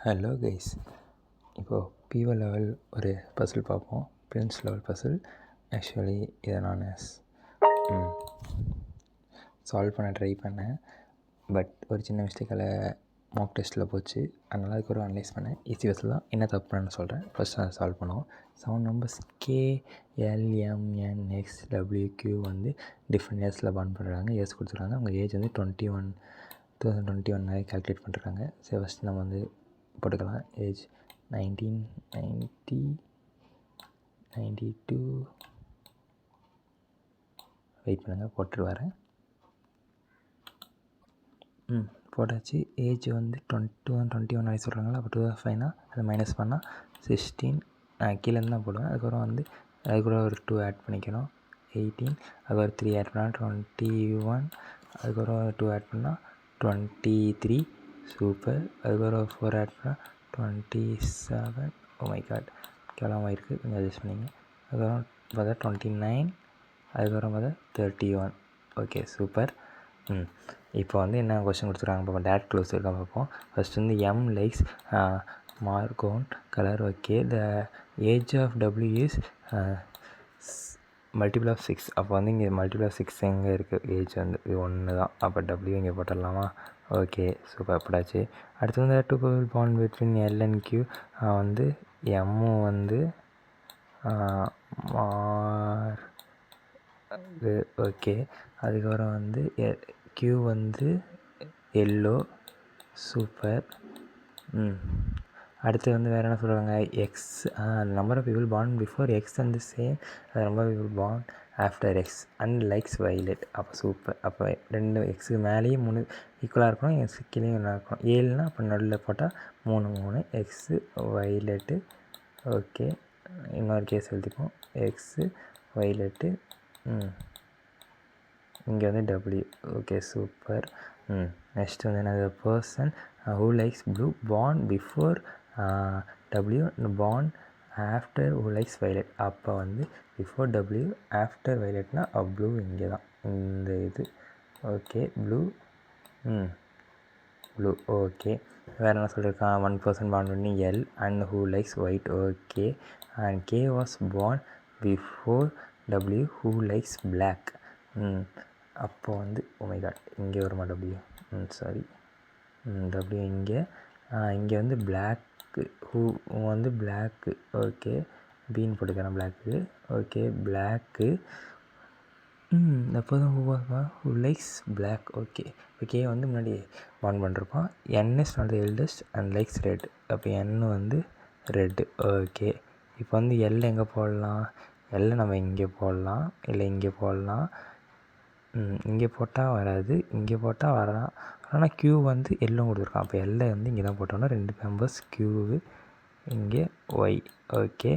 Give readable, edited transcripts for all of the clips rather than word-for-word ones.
Hello guys, இப்போது PO level ஒரு பசில் பார்ப்போம். Prince level Basil. ஆக்சுவலி இதை நான் சால்வ் பண்ண ட்ரை பண்ணேன். பட் ஒரு சின்ன மிஸ்டேக்கால் மார்க் டெஸ்ட்டில் போச்சு. அதனால் அதுக்கு ஒரு அனலைஸ் பண்ணேன். ஈஸி பசில் தான், என்ன தப்பு பண்ணேன்னு சொல்கிறேன். ஃபஸ்ட்டு அதை சால்வ் பண்ணுவோம். 7 நம்பர்ஸ் KLMNXWQ வந்து டிஃப்ரெண்ட் இயர்ஸில் பார்ன் பண்ணுறாங்க. இயர்ஸ் கொடுத்துருக்காங்க. அவங்க ஏஜ் வந்து 2021 கால்குலேட் பண்ணுறாங்க. சரி, ஃபஸ்ட்டு நம்ம வந்து போட்டுக்கலாம். ஏஜ் 1992. வெயிட் பண்ணுங்கள், போட்டு வரேன். போட்டாச்சு. ஏஜ் வந்து 2021 சொல்கிறாங்களா. அப்போ 2005 அதை மைனஸ் பண்ணால் 16. கீழேருந்து தான் போடுவேன். அதுக்கப்புறம் வந்து அது கூட ஒரு 2 ஆட் பண்ணிக்கணும். 18. அதுக்கு ஒரு 3 ஆட் பண்ணால் 21. அதுக்கப்புறம் 2 ஆட் பண்ணால் 23. சூப்பர். அதுக்கப்புறம் 4 ஆட் பண்ணால் 27. ஓ மை காட், கேவலமாக இருக்குது, கொஞ்சம் அட்ஜஸ்ட் பண்ணிங்க. அதுக்கப்புறம் பார்த்தா 29. அதுக்கப்புறம் பார்த்தா 31. Okay, super. இப்போ வந்து என்ன கொஸ்டின் கொடுத்துருக்காங்க பார்ப்போம். டேட் க்ளோஸ் இருக்கா பார்ப்போம். ஃபஸ்ட் வந்து M likes maroon colour. Okay, the age of W is multiple of 6. அப்போ வந்து இங்கே மல்டிபிள் ஆஃப் 6 எங்கே இருக்குது? ஏஜ் வந்து இது 1 தான். அப்போ W இங்கே போட்டுடலாமா? ஓகே, சூப்பர், போட்டாச்சு. அடுத்து வந்து 2 people born between L and Q. வந்து M வந்து ஓகே. அதுக்கப்புறம் வந்து Q வந்து எல்லோ. சூப்பர். அடுத்து வந்து வேறு என்ன சொல்கிறாங்க? X number of people born before X and same number of people born after X and likes violet. அப்போ சூப்பர். அப்போ 2 எக்ஸுக்கு மேலேயும் 3 ஈக்குவலாக இருக்கணும், எக்ஸு கீழே ஒன்றா இருக்கணும். 7னா அப்போ நடுவில் போட்டால் 3 எக்ஸு வைலட்டு. ஓகே, இன்னொரு கேஸ் எழுதிப்போம். X violet. இங்கே வந்து W. Okay, super. நெக்ஸ்ட் வந்து என்னது? Person who likes blue born before W born after who likes violet. அப்போ வந்து பிஃபோர் W ஆஃப்டர் வைலட்னா ப்ளூ இங்கே தான், இந்த இது. Okay, blue. ப்ளூ. ஓகே, வேறு என்ன சொல்லியிருக்கான்? 1 person born பண்ணி L and who likes white. Okay, and K was born before W who likes black. அப்போ வந்து ஓமைகாட், இங்கே வருமா W? சாரி, W இங்கே. இங்கே வந்து பிளாக்கு. ஹூ வந்து பிளாக்கு. ஓகே, பீன் போட்டுக்கிறேன் பிளாக்கு. Okay, black. அப்போ தான் ஹூ லைக்ஸ் பிளாக். ஓகே, இப்போ K வந்து முன்னாடி பார்ன் பண்ணிருப்பான். N is not the eldest and likes red. அப்போ N வந்து ரெட்டு. ஓகே, இப்போ வந்து L எங்கே போடலாம்? L நம்ம இங்கே போடலாம், இல்லை இங்கே போடலாம். இங்கே போட்டால் வராது, இங்கே போட்டால் வரலாம். ஆனால் Q வந்து எல்லும் கொடுத்துருக்கான். அப்போ எல்லை வந்து இங்கே தான் போட்டோம்னா 2 மெம்பர்ஸ் Q இங்கே ஒய். Okay,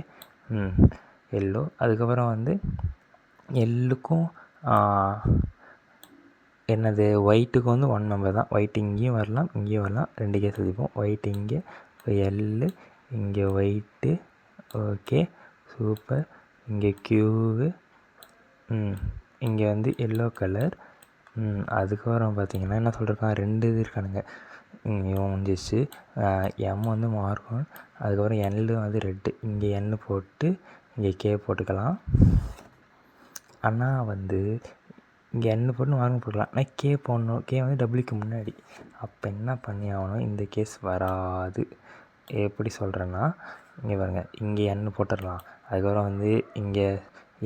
yellow. அதுக்கப்புறம் வந்து எல்லுக்கும் என்னது ஒயிட்டுக்கு வந்து 1 மெம்பர் தான். ஒயிட் இங்கேயும் வரலாம், இங்கேயும் வரலாம். 2 கேஸ் எழுதிப்போம். ஒயிட் இங்கே, இப்போ எல்லு இங்கே ஒயிட்டு. Okay, super. இங்கே க்யூவு, இங்கே வந்து எல்லோ கலர். அதுக்கப்புறம் பார்த்திங்கன்னா என்ன சொல்லியிருக்கான்? 2 இது இருக்கானுங்க. இவன் வந்துச்சு எம் வந்து மார்க்கும். அதுக்கப்புறம் எல்லு வந்து ரெட்டு. இங்கே எண்ணு போட்டு இங்கே K போட்டுக்கலாம். ஆனால் வந்து இங்கே எண்ணு போட்டு மார்க்கும் போட்டுக்கலாம். ஆனால் K போடணும். K வந்து டபிள்யூக்கு முன்னாடி. அப்போ என்ன பண்ணி ஆகணும்? இந்த கேஸ் வராது. எப்படி சொல்கிறேன்னா, இங்கே பாருங்கள், இங்கே எண்ணு போட்டுடலாம். அதுக்கப்புறம் வந்து இங்கே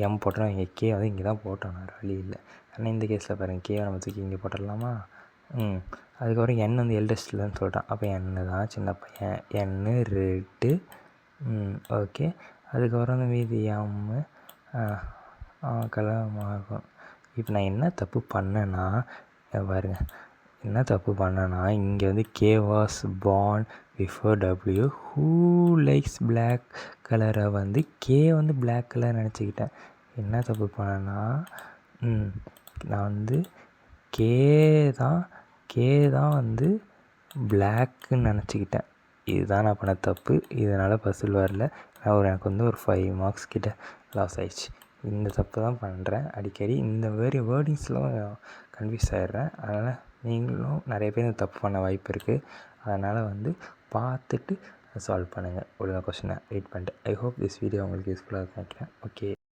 எம் போட்டோம். இங்கே K வந்து இங்கே தான் போட்டோம், வேறு வழி இல்லை. ஆனால் இந்த கேஸில் பாருங்கள், K நம்ம தூக்கி இங்கே போட்டுடலாமா? அதுக்கப்புறம் N வந்து எல்டஸ்ட் இல்லைன்னு சொல்லிட்டான். அப்போ N தான் சின்ன பையன். N red. ஓகே, அதுக்கப்புறம் வந்து மீதி M கலமாக இருக்கும். இப்போ நான் என்ன தப்பு பண்ணேன்னா பாருங்கள், என்ன தப்பு பண்ணேன்னா இங்கே வந்து K was born before W who likes black கலரை வந்து K வந்து பிளாக் கலர் நினச்சிக்கிட்டேன். என்ன தப்பு பண்ணேன்னா நான் வந்து K தான் வந்து பிளாக்குன்னு நினச்சிக்கிட்டேன். இதுதான் நான் பண்ண தப்பு. இதனால் பசில் வரல. எனக்கு வந்து ஒரு 5 மார்க்ஸ் கிட்ட லாஸ் ஆயிடுச்சு. இந்த தப்பு தான் பண்ணுறேன் அடிக்கடி. இந்த மாதிரி வேர்டிங்ஸ்லாம் கன்ஃபியூஸ் ஆகிடுறேன். அதனால் நீங்களும் நிறைய பேர் இந்த தப்பு பண்ண வாய்ப்பு இருக்குது. அதனால் வந்து பார்த்துட்டு சால்வ் பண்ணுங்கள் ஒழுங்காக கொஸ்டினை வெயிட் பண்ணிட்டு. ஐ ஹோப் திஸ் வீடியோ உங்களுக்கு யூஸ்ஃபுல்லாக இருக்கும்னு நினைக்கிறேன். ஓகே.